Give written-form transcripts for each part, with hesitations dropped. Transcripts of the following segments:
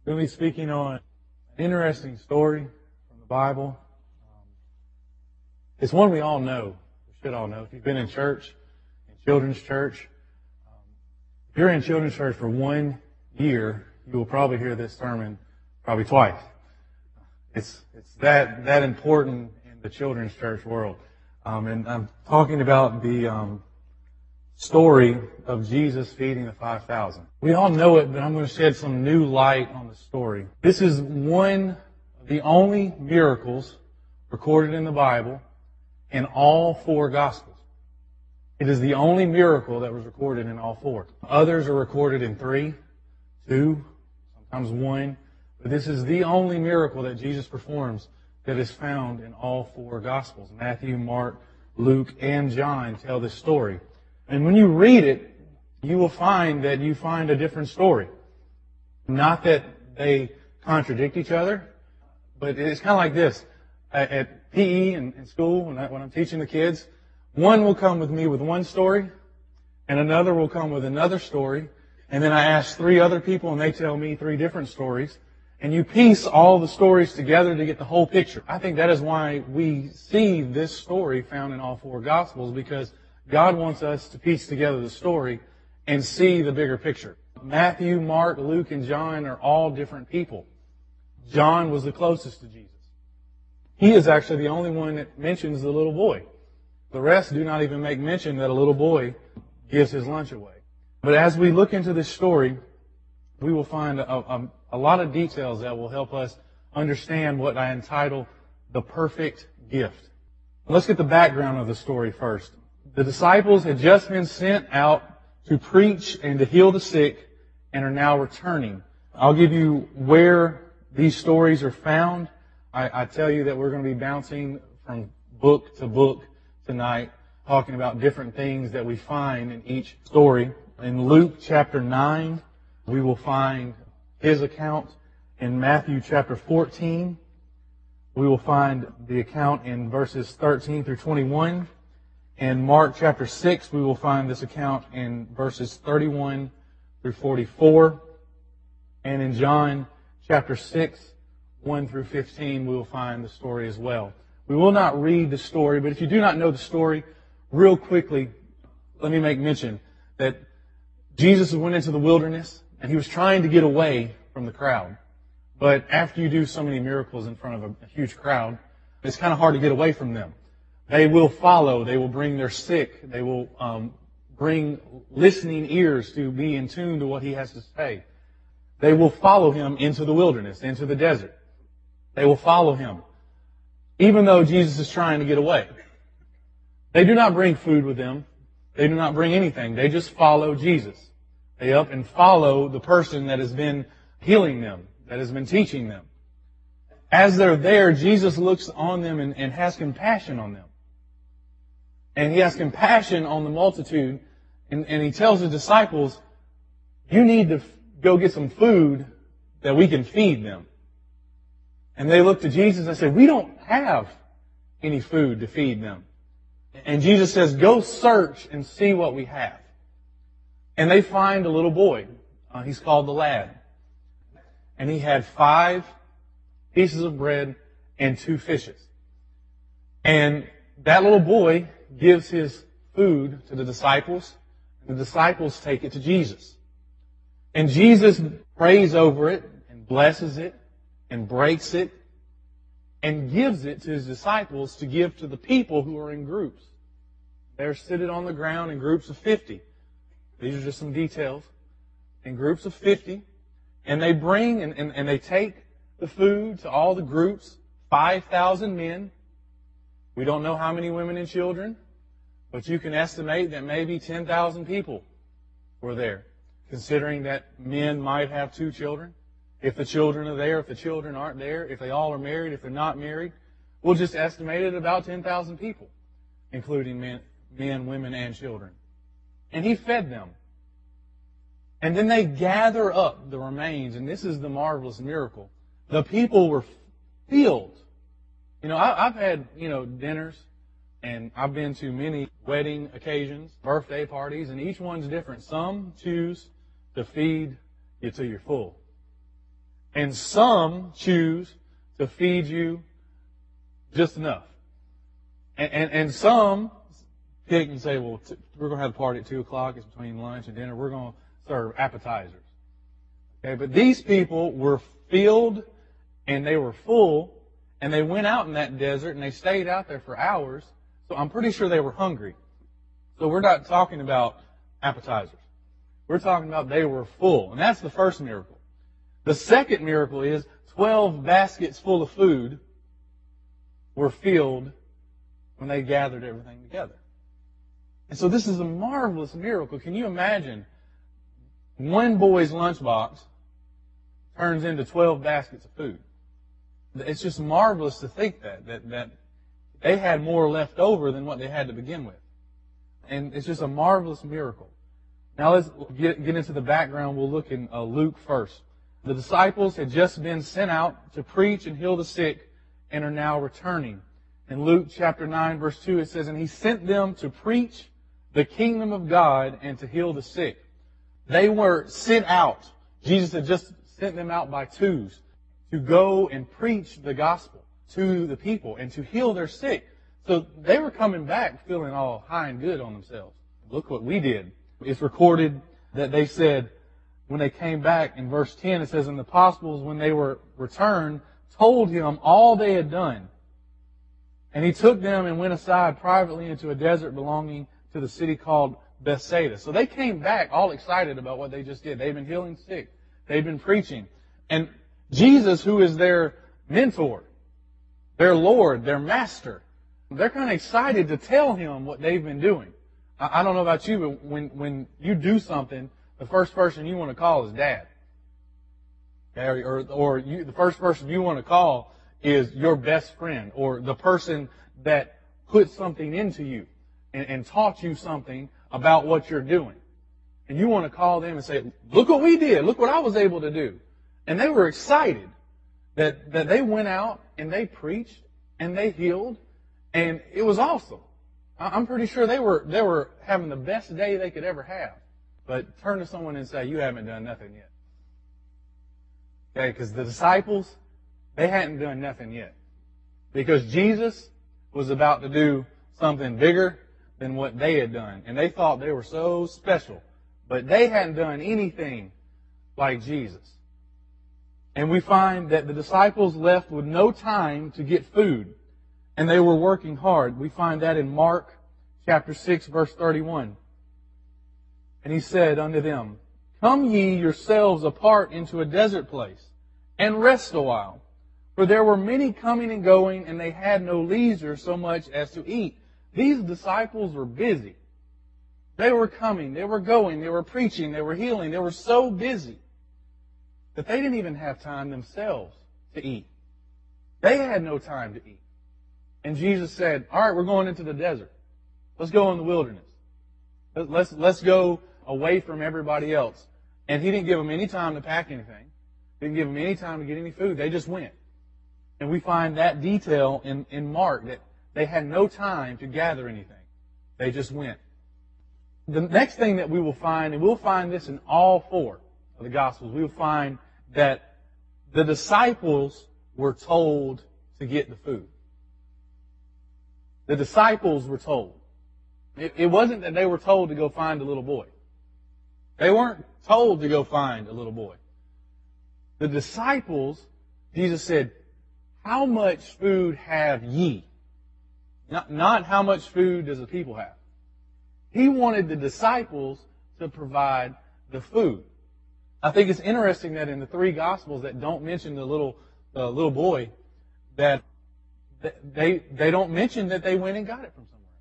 We'll be speaking on an interesting story from the Bible. It's one we all know. We should all know. If you've been in church, in children's church, if you're in children's church for 1 year, you will probably hear this sermon probably twice. It's that important in the children's church world. And I'm talking about the story of Jesus feeding the 5,000. We all know it, but I'm going to shed some new light on the story. This is one of the only miracles recorded in the Bible in all 4 Gospels. It is the only miracle that was recorded in all 4. Others are recorded in 3, 2, sometimes 1. But this is the only miracle that Jesus performs that is found in all 4 Gospels. Matthew, Mark, Luke, and John tell this story. And when you read it, you will find that you find a different story. Not that they contradict each other, but it's kind of like this. At PE in school, when I'm teaching the kids, one will come with me with one story, and another will come with another story, and then I ask 3 other people, and they tell me 3 different stories. And you piece all the stories together to get the whole picture. I think that is why we see this story found in all 4 Gospels, because God wants us to piece together the story and see the bigger picture. Matthew, Mark, Luke, and John are all different people. John was the closest to Jesus. He is actually the only one that mentions the little boy. The rest do not even make mention that a little boy gives his lunch away. But as we look into this story, we will find a lot of details that will help us understand what I entitle the perfect gift. Let's get the background of the story first. The disciples had just been sent out to preach and to heal the sick and are now returning. I'll give you where these stories are found. I tell you that we're going to be bouncing from book to book tonight, talking about different things that we find in each story. In Luke chapter 9, we will find his account. In Matthew chapter 14, we will find the account in verses 13 through 21. In Mark chapter 6, we will find this account in verses 31 through 44. And in John chapter 6, 1 through 15, we will find the story as well. We will not read the story, but if you do not know the story, real quickly, let me make mention that Jesus went into the wilderness and he was trying to get away from the crowd. But after you do so many miracles in front of a huge crowd, it's kind of hard to get away from them. They will follow. They will bring their sick. They will bring listening ears to be in tune to what he has to say. They will follow him into the wilderness, into the desert. They will follow him, even though Jesus is trying to get away. They do not bring food with them. They do not bring anything. They just follow Jesus. They up and follow the person that has been healing them, that has been teaching them. As they're there, Jesus looks on them and has compassion on them. And he has compassion on the multitude. And he tells the disciples, you need to go get some food that we can feed them. And they look to Jesus and say, we don't have any food to feed them. And Jesus says, go search and see what we have. And they find a little boy. He's called the lad. And he had 5 pieces of bread and 2 fishes. And that little boy gives his food to the disciples. And the disciples take it to Jesus. And Jesus prays over it and blesses it and breaks it and gives it to his disciples to give to the people who are in groups. They're seated on the ground in groups of 50. These are just some details. In groups of 50. And they bring and they take the food to all the groups. 5,000 men. We don't know how many women and children, but you can estimate that maybe 10,000 people were there, considering that men might have 2 children. If the children are there, if the children aren't there, if they all are married, if they're not married, we'll just estimate it about 10,000 people, including men, women, and children. And he fed them. And then they gather up the remains, and this is the marvelous miracle. The people were filled. You know, I've had, dinners, and I've been to many wedding occasions, birthday parties, and each one's different. Some choose to feed you till you're full. And some choose to feed you just enough. And some pick and say, well, we're going to have a party at 2 o'clock. It's between lunch and dinner. We're going to serve appetizers. Okay, but these people were filled and they were full, and they went out in that desert and they stayed out there for hours. So I'm pretty sure they were hungry. So we're not talking about appetizers. We're talking about they were full. And that's the first miracle. The second miracle is 12 baskets full of food were filled when they gathered everything together. And so this is a marvelous miracle. Can you imagine one boy's lunchbox turns into 12 baskets of food? It's just marvelous to think that they had more left over than what they had to begin with. And it's just a marvelous miracle. Now let's get into the background. We'll look in Luke first. The disciples had just been sent out to preach and heal the sick and are now returning. In Luke chapter 9, verse 2, it says, "And he sent them to preach the kingdom of God and to heal the sick." They were sent out. Jesus had just sent them out by twos to go and preach the gospel to the people and to heal their sick. So they were coming back feeling all high and good on themselves. Look what we did. It's recorded that they said, when they came back, in verse 10, it says, "And the apostles, when they were returned, told him all they had done. And he took them and went aside privately into a desert belonging to the city called Bethsaida." So they came back all excited about what they just did. They've been healing sick. They've been preaching. And Jesus, who is their mentor, their Lord, their master, they're kind of excited to tell him what they've been doing. I don't know about you, but when you do something, the first person you want to call is Dad. Okay? Or the first person you want to call is your best friend, or the person that put something into you and taught you something about what you're doing. And you want to call them and say, "Look what we did. Look what I was able to do." And they were excited that they went out and they preached and they healed, and it was awesome. I'm pretty sure they were having the best day they could ever have. But turn to someone and say, "You haven't done nothing yet." Okay, because the disciples, they hadn't done nothing yet. Because Jesus was about to do something bigger than what they had done. And they thought they were so special. But they hadn't done anything like Jesus. And we find that the disciples left with no time to get food. And they were working hard. We find that in Mark chapter 6, verse 31. "And he said unto them, Come ye yourselves apart into a desert place, and rest a while. For there were many coming and going, and they had no leisure so much as to eat." These disciples were busy. They were coming, they were going, they were preaching, they were healing. They were so busy that they didn't even have time themselves to eat. They had no time to eat. And Jesus said, "All right, we're going into the desert. Let's go in the wilderness. Let's go away from everybody else." And he didn't give them any time to pack anything. Didn't give them any time to get any food. They just went. And we find that detail in Mark, that they had no time to gather anything. They just went. The next thing that we will find, and we'll find this in all four of the Gospels, we will find that the disciples were told to get the food. The disciples were told. It wasn't that they were told to go find a little boy. They weren't told to go find a little boy. The disciples, Jesus said, "How much food have ye?" Not how much food does the people have. He wanted the disciples to provide the food. I think it's interesting that in the three Gospels that don't mention the little boy, that they don't mention that they went and got it from somewhere.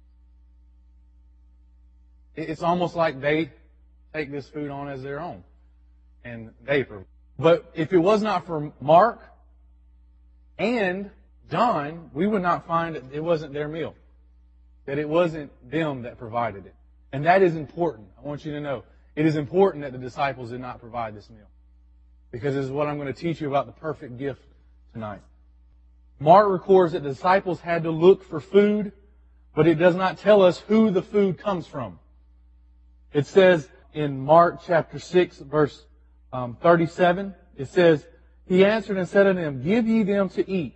It's almost like they take this food on as their own, and they provide. But if it was not for Mark and John, we would not find that it wasn't their meal, that it wasn't them that provided it. And that is important. I want you to know, it is important that the disciples did not provide this meal, because this is what I'm going to teach you about the perfect gift tonight. Mark records that the disciples had to look for food, but it does not tell us who the food comes from. It says in Mark chapter 6, verse 37, it says, He answered and said unto them, Give ye them to eat.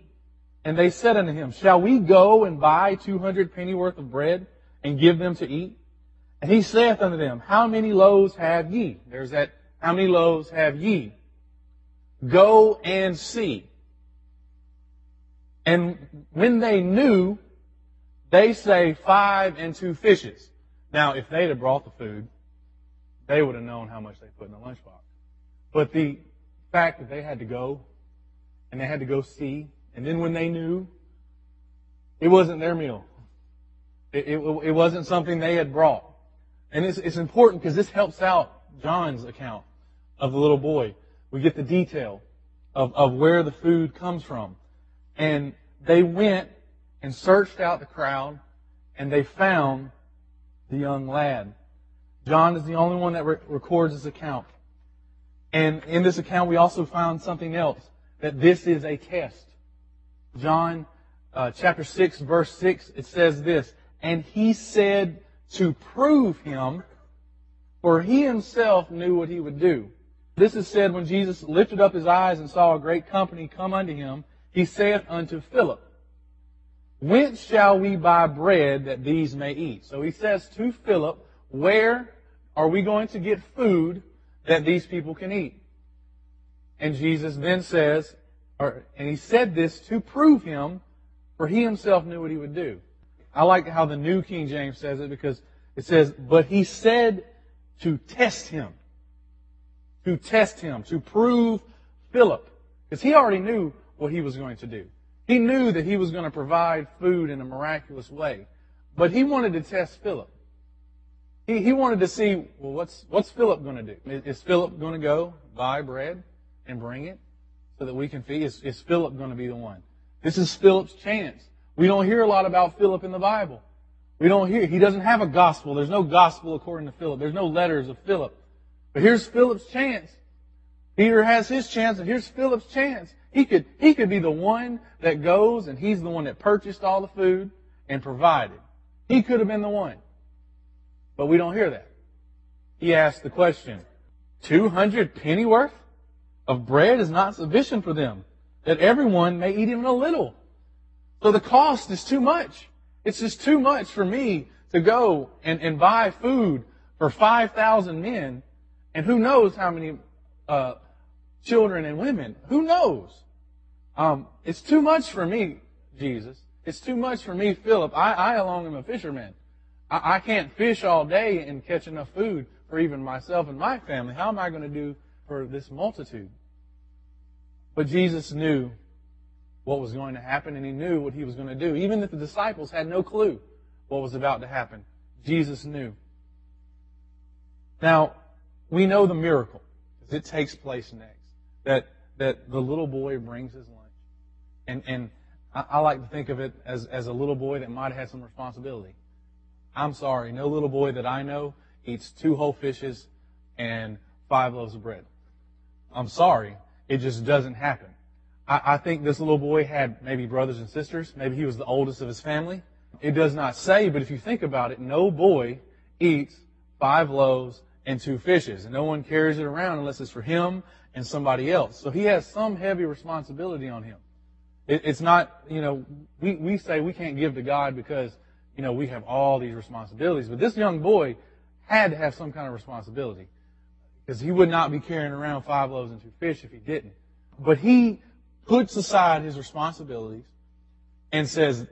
And they said unto him, Shall we go and buy 200 pennyworth of bread, and give them to eat? And he saith unto them, How many loaves have ye? There's that, how many loaves have ye? Go and see. And when they knew, they say 5 and 2 fishes. Now, if they'd have brought the food, they would have known how much they put in the lunchbox. But the fact that they had to go, and they had to go see, and then when they knew, it wasn't their meal. It wasn't something they had brought. And it's important because this helps out John's account of the little boy. We get the detail of where the food comes from. And they went and searched out the crowd, and they found the young lad. John is the only one that records this account. And in this account, we also found something else, that this is a test. John chapter 6, verse 6, it says this, And he said to prove him, for he himself knew what he would do. This is said when Jesus lifted up his eyes and saw a great company come unto him, he saith unto Philip, Whence shall we buy bread that these may eat? So he says to Philip, where are we going to get food that these people can eat? And Jesus then says, and he said this to prove him, for he himself knew what he would do. I like how the New King James says it, because it says, but he said to test him. To test him, to prove Philip. Because he already knew what he was going to do. He knew that he was going to provide food in a miraculous way. But he wanted to test Philip. He wanted to see, well, what's Philip going to do? Is Philip going to go buy bread and bring it so that we can feed? Is Philip going to be the one? This is Philip's chance. We don't hear a lot about Philip in the Bible. We don't hear. He doesn't have a gospel. There's no gospel according to Philip. There's no letters of Philip. But here's Philip's chance. Peter has his chance, and here's Philip's chance. He could be the one that goes, and he's the one that purchased all the food and provided. He could have been the one. But we don't hear that. He asked the question, 200 pennyworth of bread is not sufficient for them, that everyone may eat even a little. So the cost is too much. It's just too much for me to go and buy food for 5,000 men, and who knows how many children and women. Who knows? It's too much for me, Jesus. It's too much for me, Philip. I alone am a fisherman. I can't fish all day and catch enough food for even myself and my family. How am I going to do for this multitude? But Jesus knew what was going to happen, and he knew what he was going to do. Even if the disciples had no clue what was about to happen, Jesus knew. Now, we know the miracle, because it takes place next, that the little boy brings his lunch. And I like to think of it as a little boy that might have had some responsibility. I'm sorry, no little boy that I know eats 2 whole fishes and 5 loaves of bread. I'm sorry, it just doesn't happen. I think this little boy had maybe brothers and sisters. Maybe he was the oldest of his family. It does not say, but if you think about it, no boy eats 5 loaves and 2 fishes. And no one carries it around unless it's for him and somebody else. So he has some heavy responsibility on him. It's not, we say we can't give to God because, we have all these responsibilities. But this young boy had to have some kind of responsibility, because he would not be carrying around 5 loaves and 2 fish if he didn't. But he puts aside his responsibilities and says,